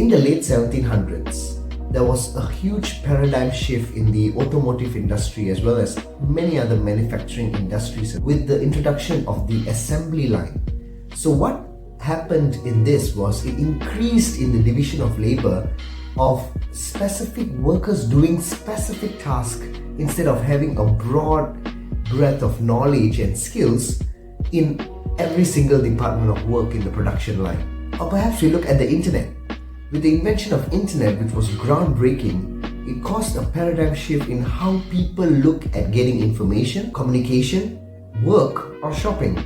In the late 1700s, there was a huge paradigm shift in the automotive industry as well as many other manufacturing industries with the introduction of the assembly line. So what happened in this was it increased in the division of labor of specific workers doing specific tasks instead of having a broad breadth of knowledge and skills in every single department of work in the production line. Or perhaps we look at the internet. With the invention of internet, which was groundbreaking, it caused a paradigm shift in how people look at getting information, communication, work or shopping.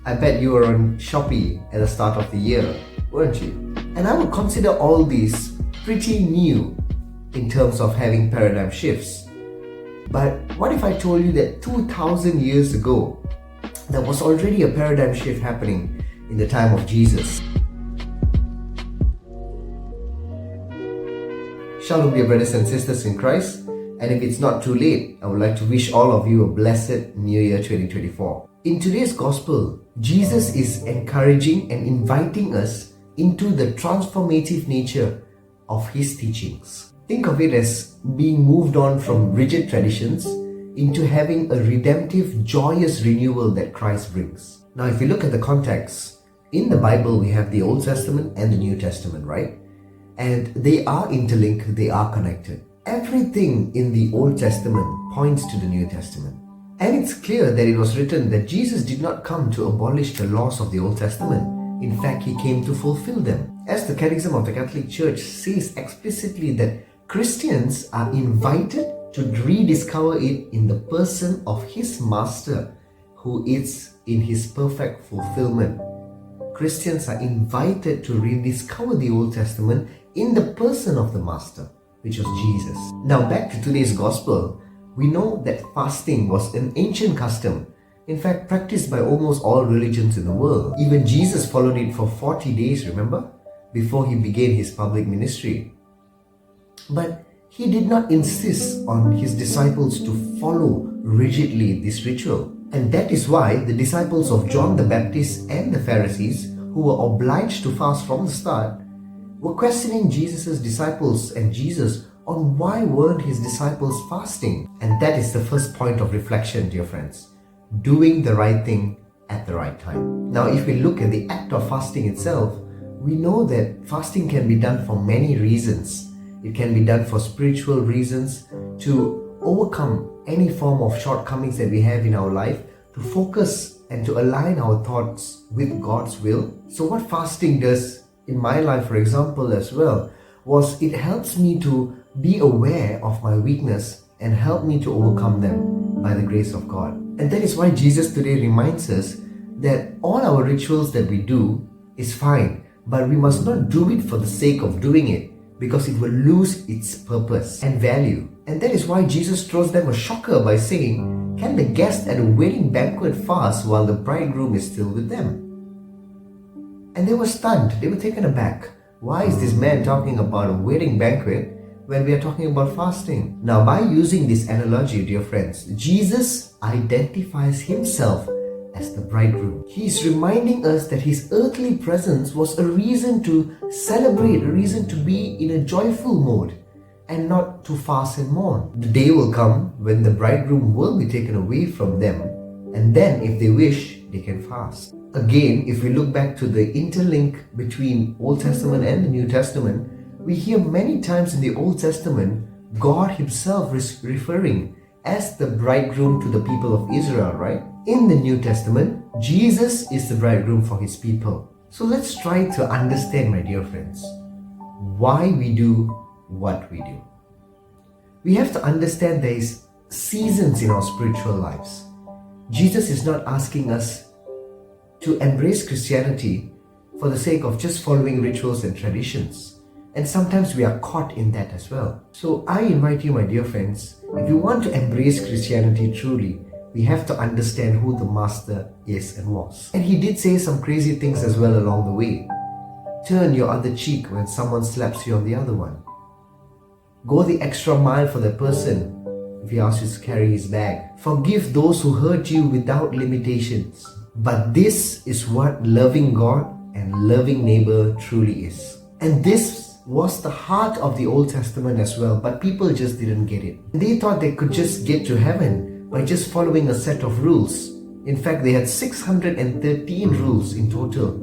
I bet you were on Shopee at the start of the year, weren't you? And I would consider all these pretty new in terms of having paradigm shifts. But what if I told you that 2000 years ago, there was already a paradigm shift happening in the time of Jesus? Shalom, dear brothers and sisters in Christ. And if it's not too late, I would like to wish all of you a blessed New Year 2024. In today's Gospel, Jesus is encouraging and inviting us into the transformative nature of His teachings. Think of it as being moved on from rigid traditions into having a redemptive, joyous renewal that Christ brings. Now, if you look at the context, in the Bible we have the Old Testament and the New Testament, right? And they are interlinked, they are connected. Everything in the Old Testament points to the New Testament. And it's clear that it was written that Jesus did not come to abolish the laws of the Old Testament. In fact, He came to fulfill them. As the Catechism of the Catholic Church says explicitly that Christians are invited to rediscover it in the person of His Master, who is in His perfect fulfillment. Christians are invited to rediscover the Old Testament in the person of the Master, which was Jesus. Now back to today's Gospel, we know that fasting was an ancient custom, in fact practiced by almost all religions in the world. Even Jesus followed it for 40 days, remember? Before He began His public ministry. But He did not insist on His disciples to follow rigidly this ritual. And that is why the disciples of John the Baptist and the Pharisees, who were obliged to fast from the start, were questioning Jesus' disciples and Jesus on why weren't His disciples fasting. And that is the first point of reflection, dear friends. Doing the right thing at the right time. Now, if we look at the act of fasting itself, we know that fasting can be done for many reasons. It can be done for spiritual reasons, to overcome any form of shortcomings that we have in our life, to focus and to align our thoughts with God's will. So what fasting does in my life, for example, as well, was it helps me to be aware of my weakness and help me to overcome them by the grace of God. And that is why Jesus today reminds us that all our rituals that we do is fine, but we must not do it for the sake of doing it, because it will lose its purpose and value. And that is why Jesus throws them a shocker by saying, can the guest at a wedding banquet fast while the bridegroom is still with them? And they were stunned, they were taken aback. Why is this man talking about a wedding banquet when we are talking about fasting? Now, by using this analogy, dear friends, Jesus identifies Himself as the bridegroom. He is reminding us that His earthly presence was a reason to celebrate, a reason to be in a joyful mode, and not to fast and mourn. The day will come when the bridegroom will be taken away from them, and then if they wish, they can fast. Again, if we look back to the interlink between Old Testament and the New Testament, we hear many times in the Old Testament God Himself is referring as the bridegroom to the people of Israel, right? In the New Testament, Jesus is the bridegroom for His people. So let's try to understand, my dear friends, why we do what we do. We have to understand there is seasons in our spiritual lives. Jesus is not asking us to embrace Christianity for the sake of just following rituals and traditions. And sometimes we are caught in that as well. So I invite you, my dear friends, if you want to embrace Christianity truly, we have to understand who the Master is and was. And He did say some crazy things as well along the way. Turn your other cheek when someone slaps you on the other one. Go the extra mile for the person if he asks you to carry his bag. Forgive those who hurt you without limitations. But this is what loving God and loving neighbor truly is. And this was the heart of the Old Testament as well, but people just didn't get it. They thought they could just get to heaven by just following a set of rules. In fact, they had 613 rules in total.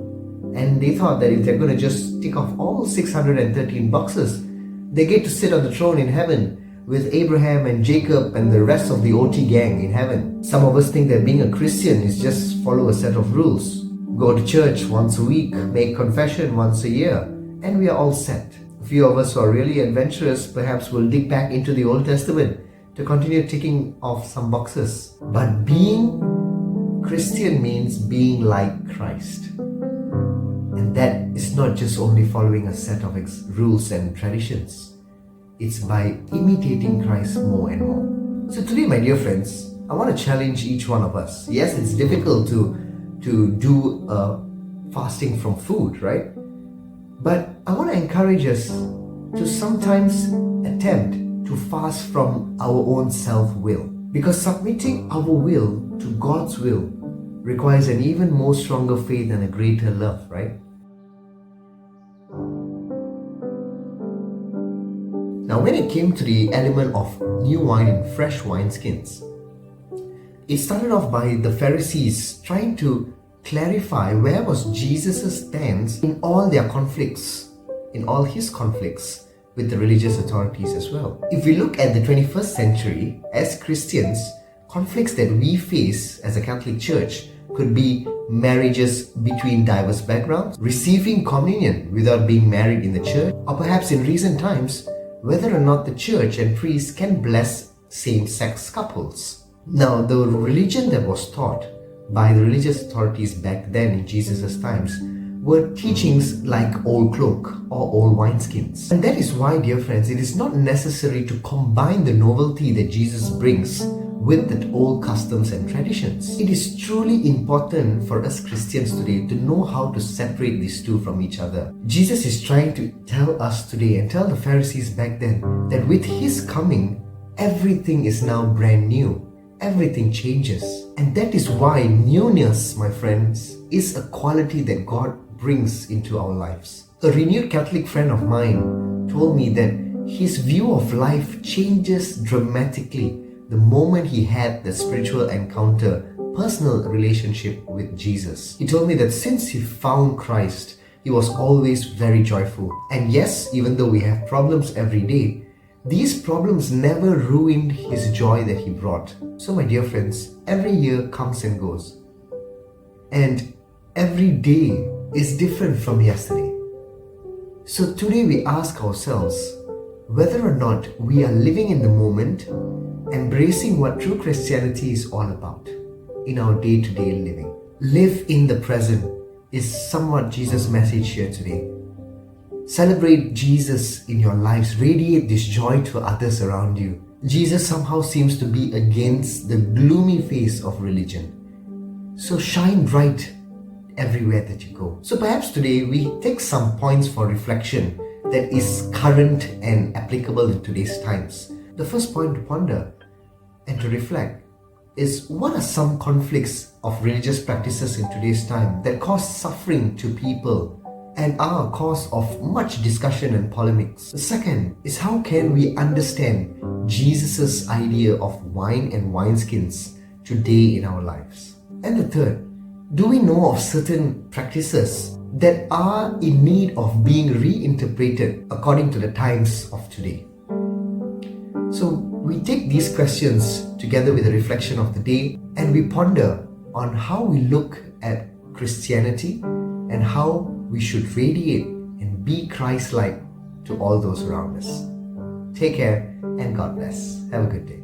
And they thought that if they're going to just tick off all 613 boxes, they get to sit on the throne in heaven with Abraham and Jacob and the rest of the OT gang in heaven. Some of us think that being a Christian is just follow a set of rules. Go to church once a week, make confession once a year, and we are all set. A few of us who are really adventurous perhaps will dig back into the Old Testament to continue ticking off some boxes. But being Christian means being like Christ. And that is not just only following a set of rules and traditions. It's by imitating Christ more and more. So today, my dear friends, I want to challenge each one of us. Yes, it's difficult to do fasting from food, right? But I want to encourage us to sometimes attempt to fast from our own self-will. Because submitting our will to God's will requires an even more stronger faith and a greater love, right? Now, when it came to the element of new wine in fresh wineskins, it started off by the Pharisees trying to clarify where was Jesus' stance in all their conflicts, in all his conflicts with the religious authorities as well. If we look at the 21st century, as Christians, conflicts that we face as a Catholic Church could be marriages between diverse backgrounds, receiving communion without being married in the church, or perhaps in recent times, whether or not the church and priests can bless same-sex couples. Now, the religion that was taught by the religious authorities back then in Jesus' times were teachings like old cloak or old wineskins. And that is why, dear friends, it is not necessary to combine the novelty that Jesus brings with the old customs and traditions. It is truly important for us Christians today to know how to separate these two from each other. Jesus is trying to tell us today and tell the Pharisees back then that with his coming, everything is now brand new. Everything changes. And that is why newness, my friends, is a quality that God brings into our lives. A renewed Catholic friend of mine told me that his view of life changes dramatically the moment he had the spiritual encounter, personal relationship with Jesus. He told me that since he found Christ, he was always very joyful. And yes, even though we have problems every day, these problems never ruined his joy that he brought. So my dear friends, every year comes and goes. And every day is different from yesterday. So today we ask ourselves whether or not we are living in the moment, embracing what true Christianity is all about in our day-to-day living. Live in the present is somewhat Jesus' message here today. Celebrate Jesus in your lives. Radiate this joy to others around you. Jesus somehow seems to be against the gloomy face of religion. So shine bright everywhere that you go. So perhaps today we take some points for reflection that is current and applicable in today's times. The first point to ponder and to reflect is, what are some conflicts of religious practices in today's time that cause suffering to people and are a cause of much discussion and polemics? The second is, how can we understand Jesus' idea of wine and wineskins today in our lives? And the third, do we know of certain practices that are in need of being reinterpreted according to the times of today? So we take these questions together with a reflection of the day, and we ponder on how we look at Christianity and how we should radiate and be Christ-like to all those around us. Take care and God bless. Have a good day.